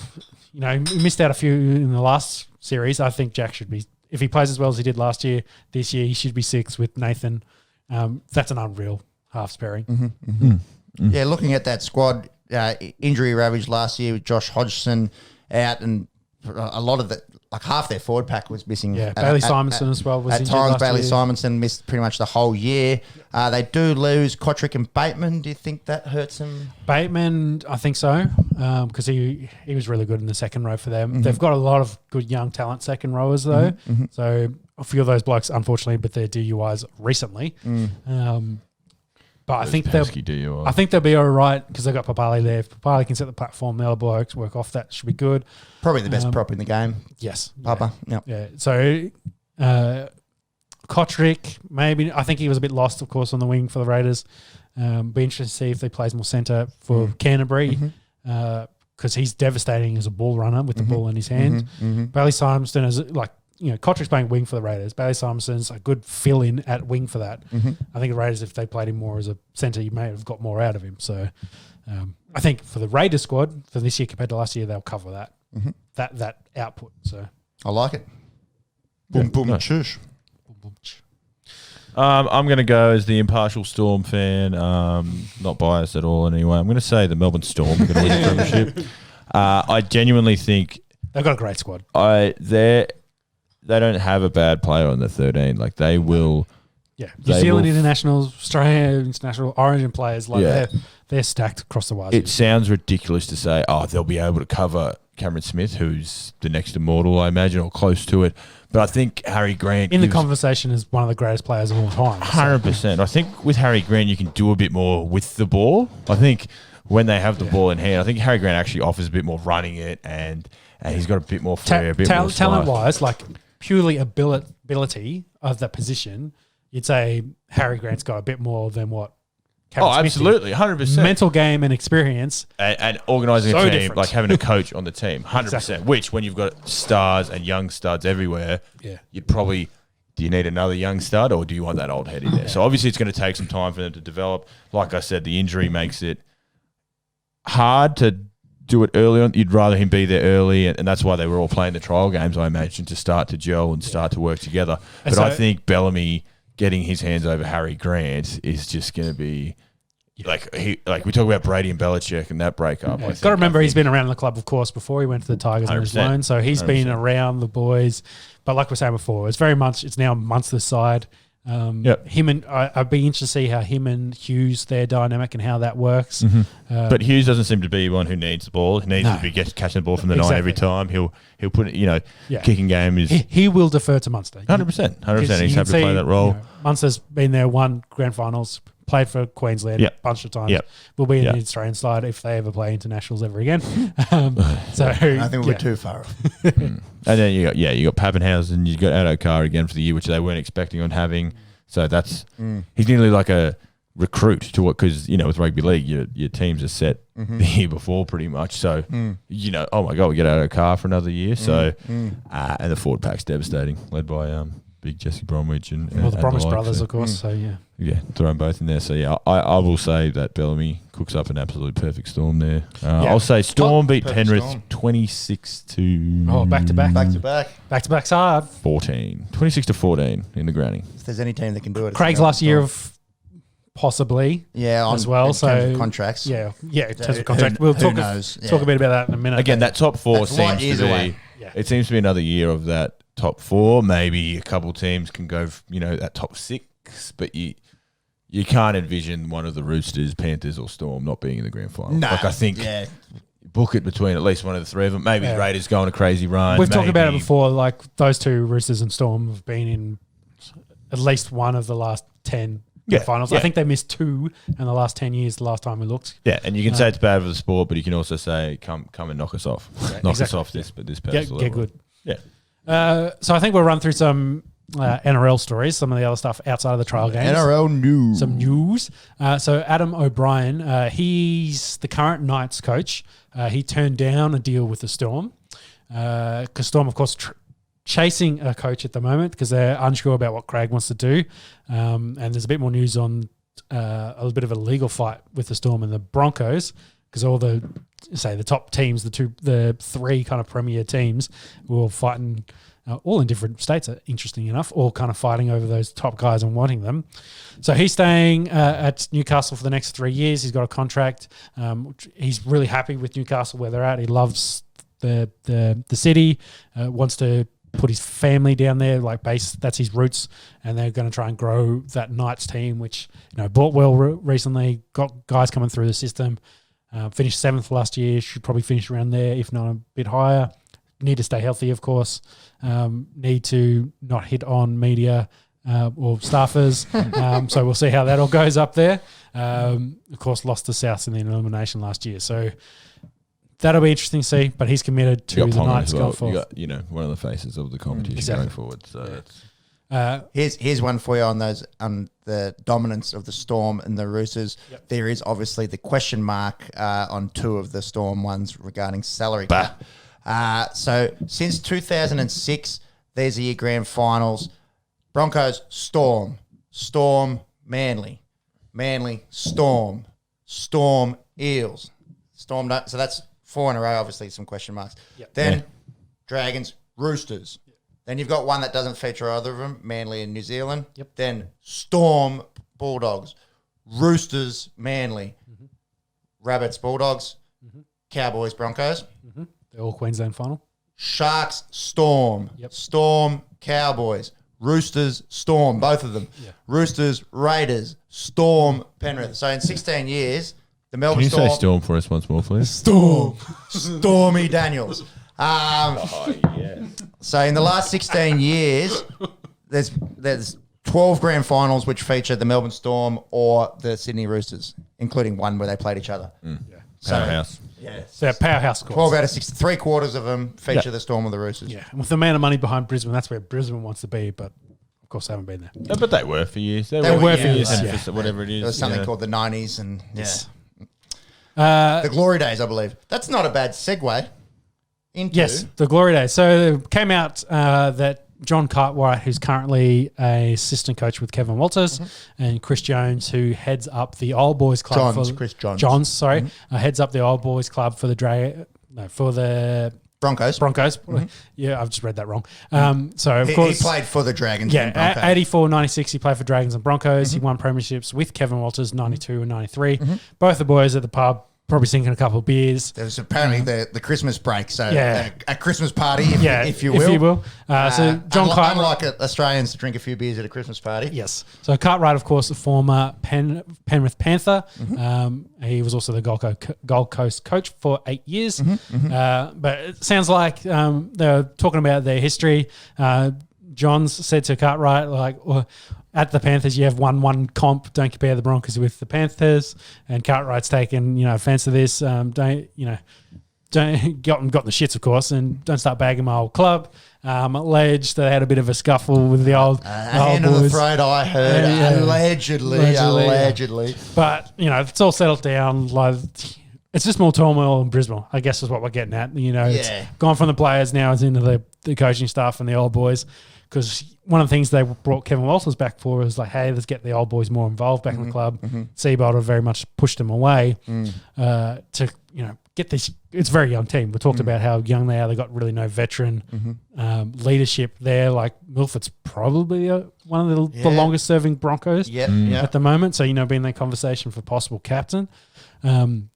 We missed out a few in the last series. I think Jack should be, if he plays as well as he did last year, this year he should be 6 with Nathan. That's an unreal halves pairing. Yeah, looking at that squad, injury ravaged last year with Josh Hodgson out, and a lot of half their forward pack was missing. Yeah, Bailey Simonson as well was at injured times. last Bailey year. Simonson missed pretty much the whole year. They do lose Kotrick and Bateman. Do you think that hurts them? Bateman, I think so, because he was really good in the second row for them. They've got a lot of good young talent second rowers though. So a few of those blokes, unfortunately, but they're DUIs recently. But I think they'll be all right because they've got Papali there. If Papali can set the platform, the other blokes work off that, should be good. Probably the best prop in the game. Yes. Papa. Yeah. So Kotrick, maybe. I think he was a bit lost, of course, on the wing for the Raiders. Be interested to see if he plays more centre for Canterbury. because he's devastating as a ball runner with the ball in his hand. Bailey Simonson is Kotrick's playing wing for the Raiders. Bailey Simonson's a good fill-in at wing for that. I think the Raiders, if they played him more as a centre, you may have got more out of him. So I think for the Raiders squad, for this year compared to last year, they'll cover that that output. So I like it. Boom, boom, shush. Boom, boom, ch. I'm going to go as the impartial Storm fan, not biased at all anyway. I'm going to say the Melbourne Storm are going to win the premiership. I genuinely think they've got a great squad. They don't have a bad player on the 13. Like, they will. Yeah, New Zealand internationals, Australia international, Origin players, they're stacked across the wires. It sounds ridiculous to say, they'll be able to cover Cameron Smith, who's the next immortal, I imagine, or close to it. But I think Harry Grant in the conversation is one of the greatest players of all time. 100%. I think with Harry Grant, you can do a bit more with the ball. I think when they have the ball in hand, I think Harry Grant actually offers a bit more running it, and he's got a bit more flair, a bit more talent-wise, like purely ability of that position, you'd say Harry Grant's got a bit more than what Cameron Smith absolutely, 100%. Mental game and experience. And organising a team, different. like having a coach on the team, 100%. Exactly. Which, when you've got stars and young studs everywhere, you'd probably, do you need another young stud or do you want that old head in there? So obviously it's going to take some time for them to develop. Like I said, the injury makes it hard to do it early on. You'd rather him be there early, and that's why they were all playing the trial games, I imagine, to start to gel and start to work together. But I think Bellamy getting his hands over Harry Grant is just going to be like we talk about Brady and Belichick and that breakup. Got to remember he's been around the club, of course, before he went to the Tigers on his loan, so he's 100%. Been around the boys. But like we were saying before, it's now Munster's side. Him and I'd be interested to see how him and Hughes, their dynamic and how that works. But Hughes doesn't seem to be one who needs the ball. He needs to be catching the ball from the 9 every time. He'll put it, kicking game is. He will defer to Munster. 100%. He's happy to play that role. Munster's been there, won grand finals, played for Queensland a bunch of times. Will be in the Australian side if they ever play internationals ever again. So I think we're too far off. And then you got Pappenhausen, you got Addo-Carr again for the year, which they weren't expecting on having. So that's he's nearly like a recruit to what, because with rugby league your teams are set the year before pretty much. So oh my god, we get Addo-Carr for another year. So and the forward pack's devastating, led by big Jesse Bromwich and the Bromwich brothers, of course. So throw them both in there. So I will say that Bellamy cooks up an absolute perfect Storm there. I'll say Storm beat Penrith 26-. Back to back. Back to back's hard. 14, 26-14 in the granny. If there's any team that can do it, Craig's last year of possibly as well. In terms of contracts. In terms of contract. We'll talk a bit about that in a minute. Again, that top four seems to be. Away. It seems to be another year of that top four. Maybe a couple teams can go, that top 6, but you can't envision one of the Roosters, Panthers, or Storm not being in the grand final. No, I think book it between at least one of the three of them. Maybe the Raiders go on a crazy run. We've talked about it before. Like those two, Roosters and Storm, have been in at least one of the last 10 finals. I think they missed 2 in the last 10 years. The last time we looked. Yeah, and you can say it's bad for the sport, but you can also say come and knock us off, us off this pedestal. Get good. Yeah. So I think we'll run through some NRL stories, some of the other stuff outside of the trial games. NRL news. Some news. So Adam O'Brien, he's the current Knights coach. He turned down a deal with the Storm because Storm, of course, chasing a coach at the moment because they're unsure about what Craig wants to do. And there's a bit more news on a little bit of a legal fight with the Storm and the Broncos because all the top teams, the 3 kind of premier teams were all fighting, all in different states, interesting enough, all kind of fighting over those top guys and wanting them. So he's staying at Newcastle for the next 3 years. He's got a contract. He's really happy with Newcastle where they're at. He loves the city, wants to put his family down there, that's his roots, and they're going to try and grow that Knights team, which bought well recently, got guys coming through the system. Finished 7th last year, should probably finish around there, if not a bit higher. Need to stay healthy, of course. Need to not hit on media or staffers. So we'll see how that all goes up there. Of course, lost to Souths in the elimination last year. So that'll be interesting to see, but he's committed to the Knights going forward. You got, one of the faces of the competition going forward. So Here's one for you on those the dominance of the Storm and the Roosters. Yep. There is obviously the question mark on two of the Storm ones regarding salary cap. So since 2006, there's the year grand finals. Broncos, Storm, Manly, Storm, Eels, Storm. So that's 4 in a row. Obviously, some question marks. Yep. Then Dragons, Roosters. Yep. Then you've got one that doesn't feature either of them, Manly and New Zealand. Yep. Then Storm, Bulldogs, Roosters, Manly, Rabbits, Bulldogs, Cowboys, Broncos. The All Queensland final. Sharks, Storm, Storm, Cowboys, Roosters, Storm, both of them. Yeah. Roosters, Raiders, Storm, Penrith. So in 16 years, the Melbourne Storm. Can you say Storm for us once more, please? Stormy Daniels. So in the last 16 years, there's 12 grand finals which feature the Melbourne Storm or the Sydney Roosters, including one where they played each other. Powerhouse. Yeah. So powerhouse scores. 12 out of 6, 3/4 of them feature the Storm or the Roosters. Yeah, and with the amount of money behind Brisbane, that's where Brisbane wants to be, but of course they haven't been there. No, but they were for years. They were for years. Whatever it is. There was something called the 90s and Yes. the Glory Days, I believe. That's not a bad segue into... Yes, the Glory Days. So it came out that John Cartwright, who's currently a assistant coach with Kevin Walters, and Chris Jones, who heads up the Old Boys Club. Chris Johns. Heads up the Old Boys Club for the Broncos. Yeah, I've just read that wrong. So of course he played for the Dragons. Yeah, 84, 96, he played for Dragons and Broncos. He won premierships with Kevin Walters, 92 and 93. Both the boys at the pub, probably sinking a couple of beers. There was apparently the Christmas break, so a Christmas party, if you will. If you will. So John Cartwright, unlike Australians to drink a few beers at a Christmas party. Yes. So Cartwright, of course, a former Penrith Panther. He was also the Gold Coast coach for 8 years. But it sounds like they're talking about their history. Johns said to Cartwright, at the Panthers, you have one comp. Don't compare the Broncos with the Panthers. And Cartwright's taken, offense to this. Don't got the shits, of course, and don't start bagging my old club. Alleged they had a bit of a scuffle with the old hand boys. on the throat, I heard. Allegedly. But it's all settled down. It's just more turmoil in Brisbane, I guess, is what we're getting at. It's gone from the players now, it's into the coaching staff and the old boys. Because one of the things they brought Kevin Walters back for was hey, let's get the old boys more involved back in the club. Seabold have very much pushed them away to get this. It's a very young team. We talked about how young they are. They got really no veteran leadership there. Milford's probably one of the longest serving Broncos at the moment. So being in that conversation for possible captain. Getting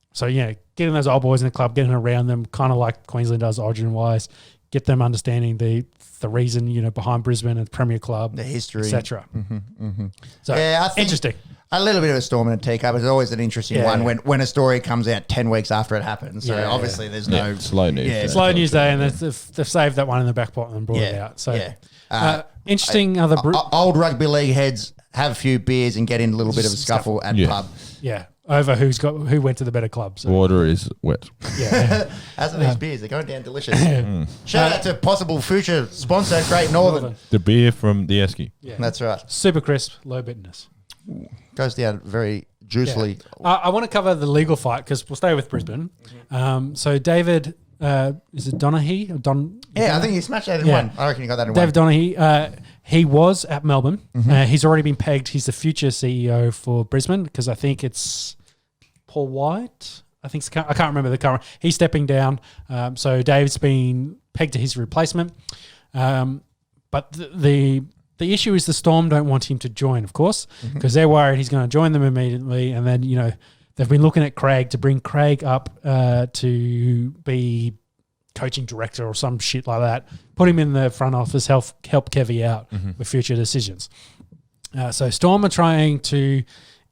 those old boys in the club, getting around them, kind of like Queensland does origin-wise, get them understanding the reason, behind Brisbane and the Premier Club, the history, etc. So, I think interesting. A little bit of a storm in a teacup is always an interesting one when a story comes out 10 weeks after it happens. So obviously there's no... slow news. Yeah, slow news day, and they've saved that one in the back pocket and brought it out. So interesting old rugby league heads have a few beers and get in a little bit of a scuffle at pub. Yeah. Over who went to the better club. So. Water is wet. Yeah. As are these beers. They're going down delicious. Shout out to possible future sponsor, Great Northern. The beer from the Esky. Yeah. That's right. Super crisp, low bitterness. Goes down very juicily. Yeah. I want to cover the legal fight because we'll stay with Brisbane. So David, is it Donaghy? I think he smashed that in one. I reckon he got that in David one. Donaghy, he was at Melbourne. He's already been pegged. He's the future CEO for Brisbane because I think it's Paul White. I can't remember the current. He's stepping down. So Dave's been pegged to his replacement. But the issue is the Storm don't want him to join, of course, because they're worried he's going to join them immediately. And then, they've been looking at Craig to bring Craig up to be coaching director or some shit like that. Put him in the front office, help Kevy out with future decisions. So Storm are trying to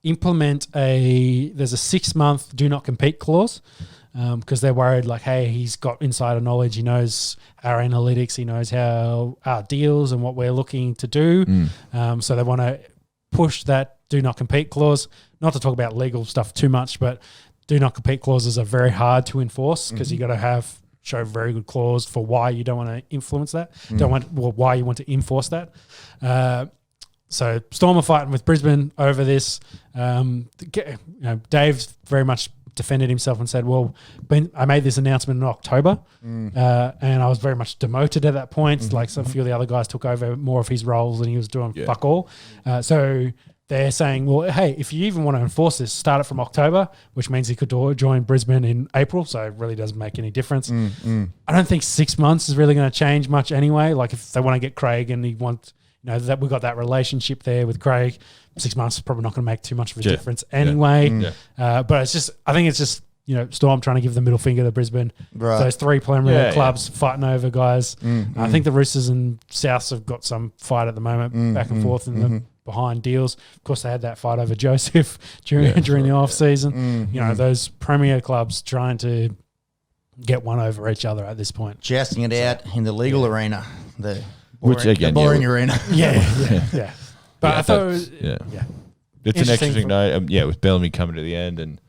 implement there's a 6-month do not compete clause because they're worried hey, he's got insider knowledge. He knows our analytics. He knows how our deals and what we're looking to do. So they want to push that do not compete clause. Not to talk about legal stuff too much, but do not compete clauses are very hard to enforce because you got to have show very good clause for why you don't want to influence that. Why you want to enforce that. So Storm are fighting with Brisbane over this. Dave very much defended himself and said, well, I made this announcement in October and I was very much demoted at that point. Like a few of the other guys took over more of his roles and he was doing fuck all. So they're saying, well, hey, if you even want to enforce this, start it from October, which means he could join Brisbane in April. So it really doesn't make any difference. I don't think 6 months is really going to change much anyway. Like if they want to get Craig and he wants, that we got that relationship there with Craig, 6 months is probably not going to make too much of a difference anyway. But I think it's just, Storm trying to give the middle finger to Brisbane. Right. Those three preliminary clubs fighting over guys. I think the Roosters and Souths have got some fight at the moment, back and forth in the behind deals. Of course, they had that fight over Joseph during the off season. Those premier clubs trying to get one over each other at this point. Jousting it out in the legal arena. The boring arena. Yeah. But I thought it was, it's an interesting note. With Bellamy coming to the end, and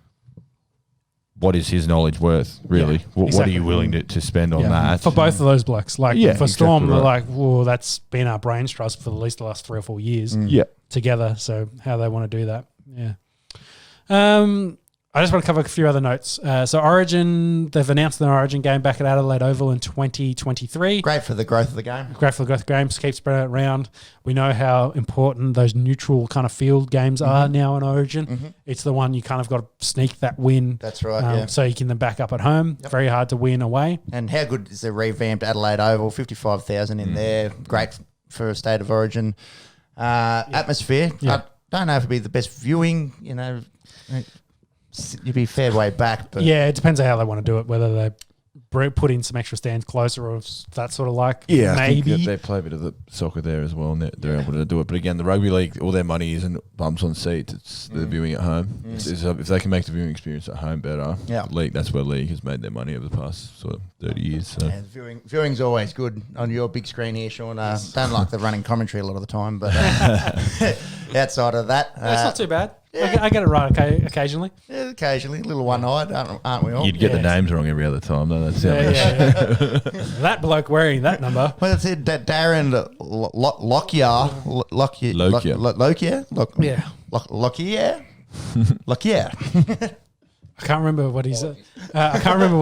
what is his knowledge worth, really? What are you willing to spend on that? For both of those blokes. For Storm, they're like, well, that's been our brains trust for at least the last 3 or 4 years together. So how they want to do that. Yeah. I just want to cover a few other notes. So Origin, they've announced an Origin game back at Adelaide Oval in 2023. Great for the growth of the game. Great for the growth of the game. Keep spreading it around. We know how important those neutral kind of field games are now in Origin. It's the one you kind of got to sneak that win. That's right, so you can then back up at home. Very hard to win away. And how good is the revamped Adelaide Oval? 55,000 in there. Great for a state of Origin. Atmosphere. I don't know if it'd be the best viewing, You'd be fair way back, but it depends on how they want to do it. Whether they put in some extra stands closer or that sort of maybe I think they play a bit of the soccer there as well, and they're able to do it. But again, the rugby league, all their money isn't bumps on seats; it's the viewing at home. If they can make the viewing experience at home better, league that's where league has made their money over the past sort of 30 years. So viewing's always good on your big screen here, Sean. Don't like the running commentary a lot of the time, but outside of that, it's not too bad. I get it right occasionally. Yeah, occasionally. A little one-eyed, aren't we all? You'd get the names wrong every other time, though. That's that bloke wearing that number. Well, it's Darren Lockyer. I can't remember what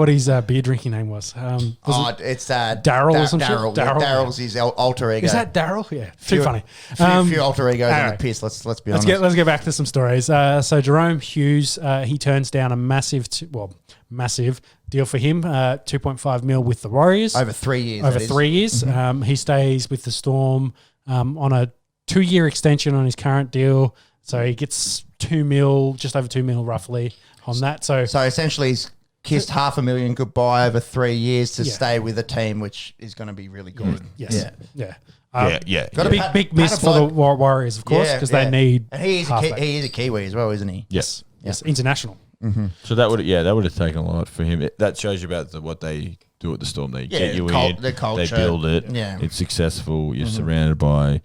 his beer drinking name was. It's Daryl or some shit. Daryl's his alter ego. Is that Daryl? Yeah, too funny. Few alter egos in the piss. Let's be honest. Let's get back to some stories. So Jerome Hughes, he turns down a massive deal for him, 2.5 mil with the Warriors over 3 years. He stays with the Storm on a 2-year extension on his current deal. So he gets 2 mil, just over 2 mil roughly on that. So essentially he's kissed $500,000 goodbye over 3 years to stay with a team, which is going to be really good. Got a big miss for the Warriors, of course, because they need. And he is a Kiwi as well, isn't he? Yes, international. So that would have taken a lot for him. That shows you about what they do at the Storm. They get you in, the culture, they build it. Yeah. It's successful. You're surrounded by,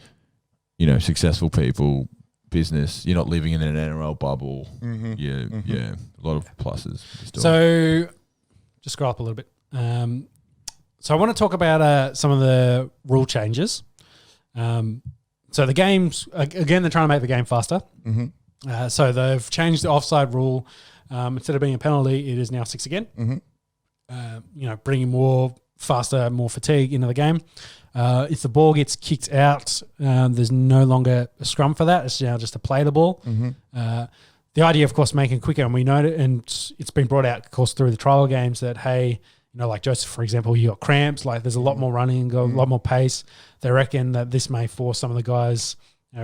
successful people. Business, you're not living in an NRL bubble. A lot of pluses. So just scroll up a little bit. So I want to talk about some of the rule changes. So the games, again, they're trying to make the game faster. So they've changed the offside rule. Instead of being a penalty, it is now 6 again. Bringing more faster, more fatigue into the game. If the ball gets kicked out, there's no longer a scrum for that. It's now just to play the ball. The idea, of course, making it quicker, and we know it, and it's been brought out, of course, through the trial games that, hey, like Joseph, for example, he got cramps. Like there's a lot more running, a lot more pace. They reckon that this may force some of the guys,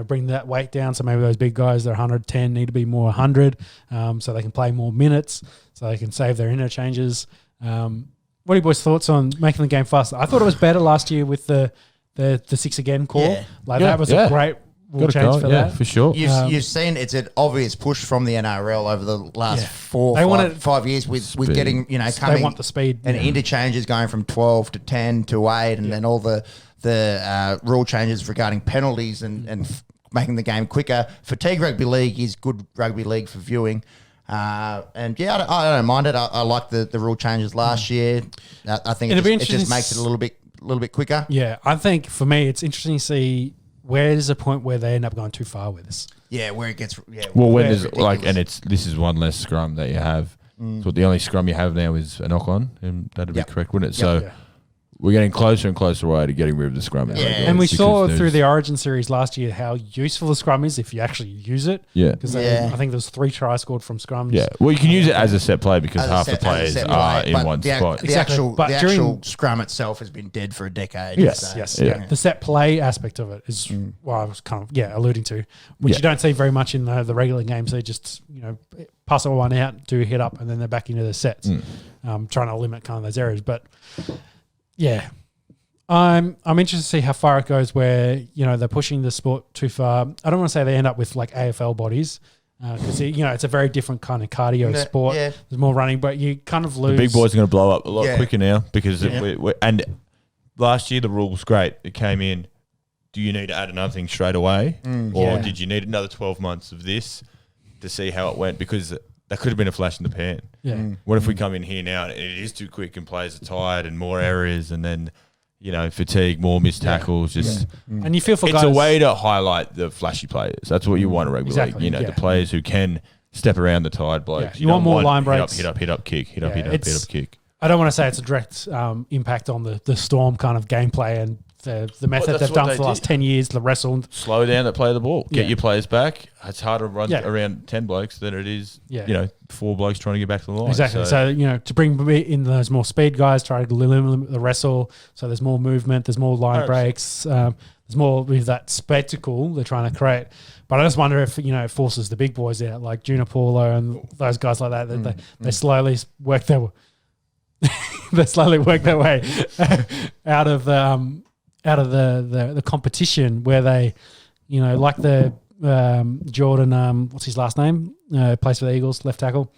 bring that weight down. So maybe those big guys, they're 110, need to be more 100, so they can play more minutes, so they can save their interchanges. What are your boys' thoughts on making the game faster? I thought it was better last year with the 6 again call. That was a great rule change for that. For sure. You've seen it's an obvious push from the NRL over the last 5 years with getting, coming. They want the speed. And interchanges going from 12 to 10 to 8 and then all the rule changes regarding penalties and making the game quicker. Fatigue Rugby League is good rugby league for viewing. And yeah, I don't mind it. I like the rule changes last year. I think it just makes it a little bit quicker. Yeah, I think for me, it's interesting to see where there's a point where they end up going too far with this. Yeah, where it gets. Yeah, well, when there's ridiculous. And this is one less scrum that you have. So the only scrum you have now is a knock on, and that'd be correct, wouldn't it? So we're getting closer and closer away to getting rid of the scrum. Yeah. And we saw through the Origin series last year how useful the scrum is if you actually use it. Yeah. Because I think there's 3 tries scored from scrums. Yeah. Well, you can use it as a set play because half the players are in one spot. The actual scrum itself has been dead for a decade. Yes. The set play aspect of it is what I was kind of alluding to, which you don't see very much in the regular games. They just pass it one out, do a hit up, and then they're back into the sets, trying to limit kind of those areas. But yeah, I'm interested to see how far it goes where, they're pushing the sport too far. I don't want to say they end up with like AFL bodies because, it's a very different kind of cardio sport. Yeah. There's more running, but you kind of lose. The big boys are going to blow up a lot quicker now because and last year the rule was great. It came in, do you need to add another thing straight away or did you need another 12 months of this to see how it went? Because that could have been a flash in the pan. Yeah. What if we come in here now and it is too quick and players are tired and more errors and then, fatigue, more missed tackles, and you feel for it's guys. a way to highlight the flashy players. That's what you want in rugby league. The players who can step around the tired blokes. You want more line breaks. Hit up, kick. Hit up, kick. I don't want to say it's a direct impact on the Storm kind of gameplay and the method they've done for the last 10 years, the wrestle. Slow down that play the ball. Get your players back. It's harder to run around 10 blokes than it is, 4 blokes trying to get back to the line. Exactly. So to bring in those more speed guys, try to limit the wrestle, so there's more movement, there's more line breaks, there's more with that spectacle they're trying to create. But I just wonder if, it forces the big boys out, like Junipolo and those guys like that, they slowly work their way out of the competition where they, like the Jordan, what's his last name? Plays for the Eagles, left tackle.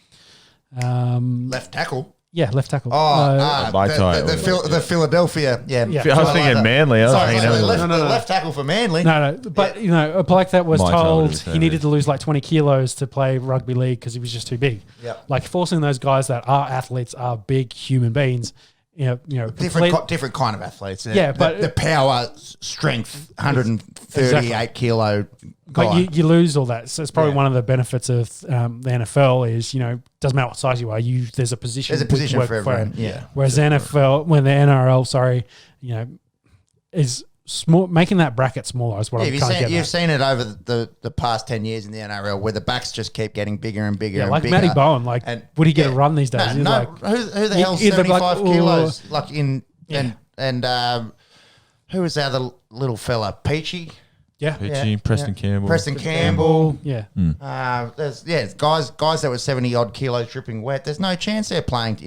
Left tackle? Yeah, left tackle. The Philadelphia. Yeah. I was thinking Manly. Left tackle for Manly. No. But, a bloke that was told he needed to lose like 20 kilos to play rugby league because he was just too big. Yep. Like forcing those guys that are athletes, are big human beings, different kind of athletes. But the power, strength, 138 kilo guy. But you lose all that. So it's probably one of the benefits of the NFL is, doesn't matter what size you are, there's a position. There's a position for everyone. Whereas the NRL, is small, making that bracket smaller is what I'm kind of getting. You've seen it over the past 10 years in the NRL where the backs just keep getting bigger and bigger and like bigger. Matty Bowen, would he get a run these days? No, who the hell's 75 kilos? And who was the other little fella? Peachy? Peachy, Preston Campbell. Yeah. There's guys that were 70 odd kilos dripping wet. There's no chance they're playing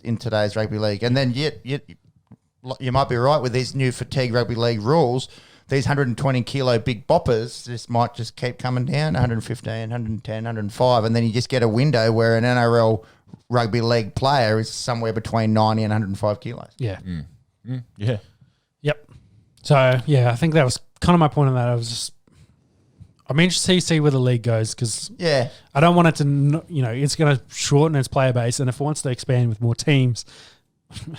in today's rugby league. And then you might be right with these new fatigue rugby league rules. These 120 kilo big boppers might just keep coming down, 115, 110, 105, and then you just get a window where an NRL rugby league player is somewhere between 90 and 105 kilos. Yeah. Yeah. Yep. So, I think that was kind of my point on that. I'm interested to see where the league goes because I don't want it to, it's going to shorten its player base, and if it wants to expand with more teams,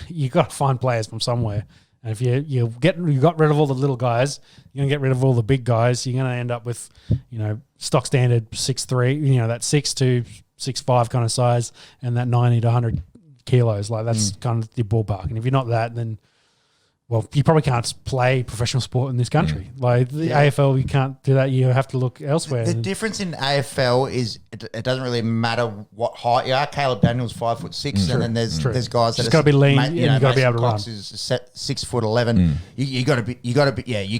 you got to find players from somewhere. And if you got rid of all the little guys, you're going to get rid of all the big guys. You're going to end up with, stock standard 6'3", that 6 to 6'5" kind of size, and that 90 to 100 kilos. Like that's kind of the ballpark. And if you're not that, then you probably can't play professional sport in this country. Like the AFL, you can't do that. You have to look elsewhere. The difference in AFL is it doesn't really matter what height you are. Caleb Daniels 5'6", and then there's guys that got to be lean. You got to be able to run. Is 6'11". You got to be. You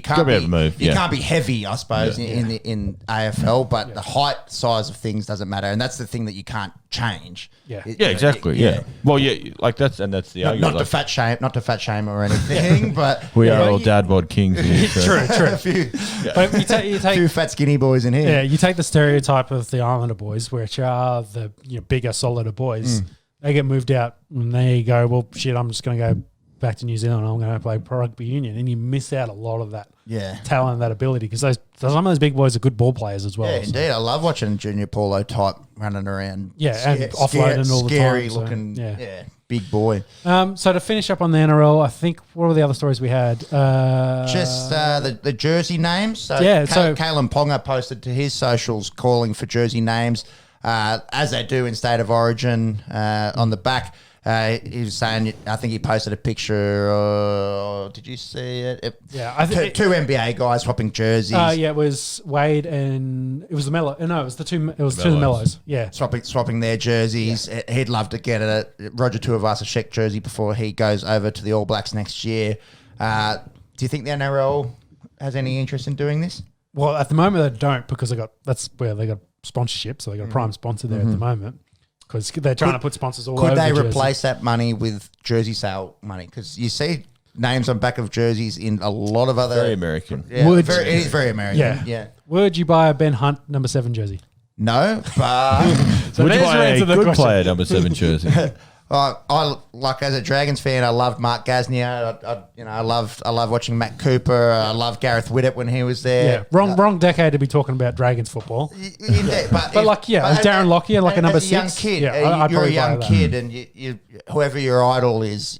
can't be able to move. You can't be heavy, I suppose, in AFL. But the height, size of things doesn't matter, and that's the thing that you can't change. Exactly. Well, like that's the argument. Not to fat shame or anything, but we are all dad bod kings here. True. A few, but you take a few fat skinny boys in here. Yeah, you take the stereotype of the Islander boys, which are the bigger, solider boys. They get moved out and they go, well, shit, I'm just going to go back to New Zealand. I'm going to play pro rugby union, and you miss out a lot of that talent, that ability, because some of those big boys are good ball players as well. Yeah, indeed. I love watching Junior Paulo type running around. Yeah, and offloading all the time. Scary looking. Big boy. So to finish up on the NRL, I think what were the other stories we had? Just the jersey names. So Kalen Ponga posted to his socials calling for jersey names, as they do in State of Origin. On the back, he was saying, I think he posted a picture. Did you see it? I think two NBA guys swapping jerseys. It was Wade and it was the Mello. No, it was the two. It was two Mellos. Yeah, swapping their jerseys. Yeah. He'd love to get a Roger Tuivasa-Sheck jersey before he goes over to the All Blacks next year. Do you think the NRL has any interest in doing this? Well, at the moment they don't, because that's where they got sponsorship, so they got a prime sponsor there at the moment. Because they're trying to put sponsors all over. Could they replace that money with jersey sale money? Because you see names on back of jerseys in a lot of other... Very American. Yeah, it is very American. Yeah. Would you buy a Ben Hunt number 7 jersey? No, but... So would you buy a good player number 7 jersey? I like, as a Dragons fan, I loved Mark Gasnier. I love watching Matt Cooper. I love Gareth Widdop when he was there. Yeah, wrong decade to be talking about Dragons football. But Darren Lockyer, like a number 6. Young kid, you're a young kid, and you whoever your idol is,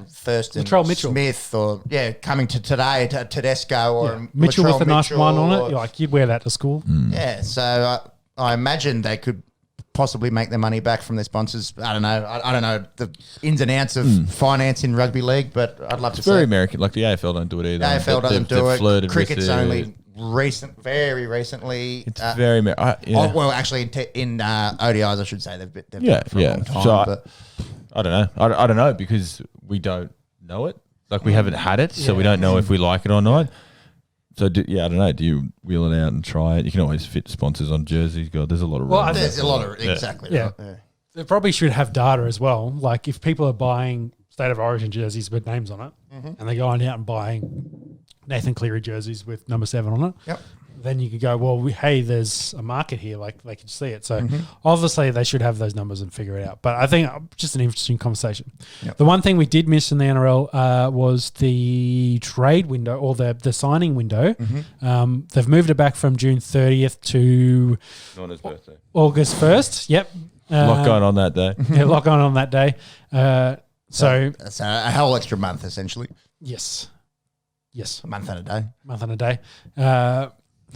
Thurston Smith, or coming to today, Tedesco or Mitchell with a nice one on it. You'd wear that to school. Yeah, so I imagine they could possibly make their money back from their sponsors. I don't know. I don't know the ins and outs of finance in rugby league, but I'd love to see. Very American. Like the AFL don't do it either. The AFL doesn't do it. Cricket's only very recently. It's very well, actually, in ODIs, I should say they've been for a long time. So I don't know. I don't know, because we don't know it. Like, we haven't had it, so we don't know if we like it or not. So, I don't know. Do you wheel it out and try it? You can always fit sponsors on jerseys. God, there's a lot of... Well, there's a lot of... Exactly. Yeah. They probably should have data as well. Like, if people are buying State of Origin jerseys with names on it, and they're going out and buying Nathan Cleary jerseys with number 7 on it, then you could go, well, hey, there's a market here. Like, they can see it. So, obviously, they should have those numbers and figure it out. But I think just an interesting conversation. Yep. The one thing we did miss in the NRL was the trade window, or the signing window. They've moved it back from June 30th to August 1st. Yep. A lot going on that day. A lot going on that day. So that's a whole extra month, essentially. Yes. A month and a day.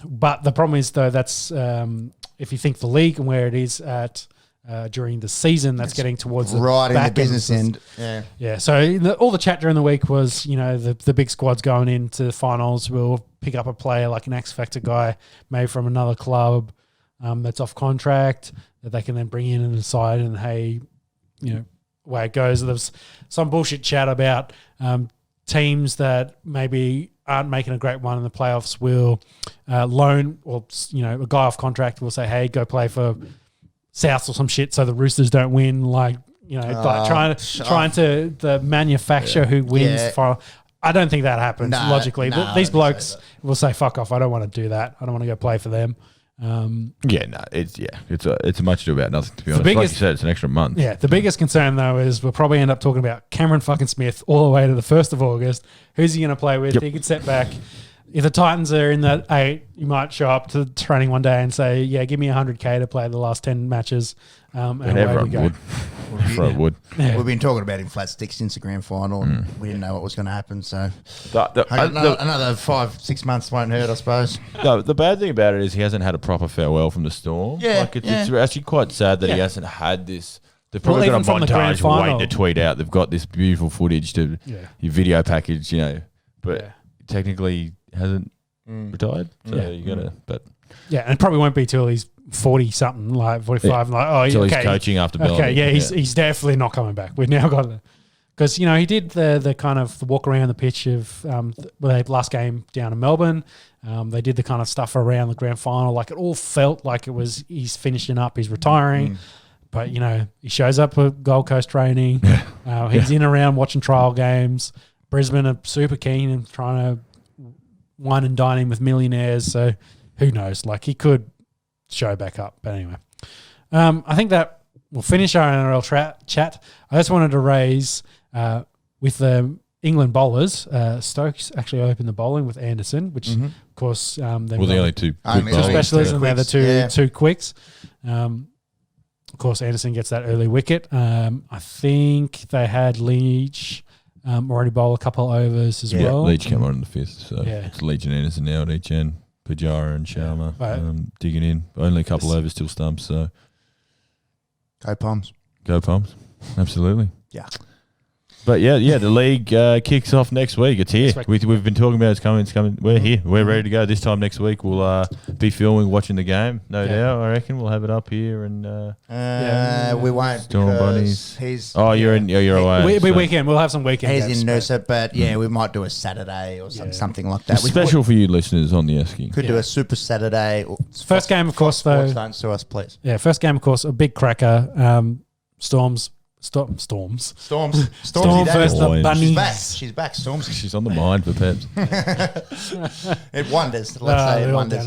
But the problem is, though, that's if you think the league and where it is at during the season, that's getting towards the right back in the business end. Yeah. So all the chat during the week was, the big squads going into the finals will pick up a player like an X Factor guy, maybe from another club that's off contract, that they can then bring in and decide, and hey, way it goes. There's some bullshit chat about teams that maybe aren't making a great one in the playoffs will loan, or a guy off contract will say, hey, go play for South or some shit, so the Roosters don't win. Like, trying to the manufacture who wins for. I don't think that happens logically. These blokes will say, fuck off, I don't want to do that. I don't want to go play for them. It's much ado about nothing, to be honest. Like you said, it's an extra month. Yeah, the biggest concern, though, is we'll probably end up talking about Cameron fucking Smith all the way to the 1st of August. Who's he going to play with? He could set back. If the Titans are in that 8, you might show up to training one day and say, yeah, give me $100K to play the last 10 matches. And everyone would. Everyone would. Yeah. We've been talking about him flat sticks since the grand final, and we didn't know what was going to happen. So another 5-6 months won't hurt, I suppose. No, the bad thing about it is he hasn't had a proper farewell from the Storm. Yeah, it's actually quite sad that he hasn't had this. They're probably got a montage waiting to tweet out. They've got this beautiful footage to your video package, but technically hasn't retired. So you got to, but. Yeah, and it probably won't be till he's 40-something, like 45. Till he's coaching after Bellamy. Okay, he's definitely not coming back. We've now got because he did the kind of the walk around the pitch of the last game down in Melbourne. They did the kind of stuff around the grand final. Like, it all felt like it was he's finishing up, he's retiring. But he shows up at Gold Coast training. He's in around watching trial games. Brisbane are super keen and trying to wine and dine him with millionaires. So who knows? Like, he could show back up. But anyway, I think that we'll finish our NRL chat. I just wanted to raise with the England bowlers, Stokes actually opened the bowling with Anderson, which of course the only two specialists and they're the two quicks. Of course, Anderson gets that early wicket. I think they had Leach already bowl a couple overs as well. Leach came on in the 5th, so it's Leach and Anderson now at each end. Pujara and Sharma digging in. Only a couple overs till stumps, so go Poms. Go Poms. Absolutely. Yeah. But the league kicks off next week. It's here. We've been talking about it's coming. We're here. We're ready to go. This time next week we'll be filming, watching the game. No doubt. I reckon we'll have it up here and. We won't. Storm Bunnies. You're away. Weekend. We'll have some weekend. He's in Noosa, but we might do a Saturday or something like that. Special for you listeners on the Esky. Could do a Super Saturday. First game, of course, though. Don't sue us, please. Yeah, first game, of course, a big cracker. Storms. Storms versus the Bunnies. She's back. Storms. She's on the mind for Peps. It wonders. Let's say it wonders.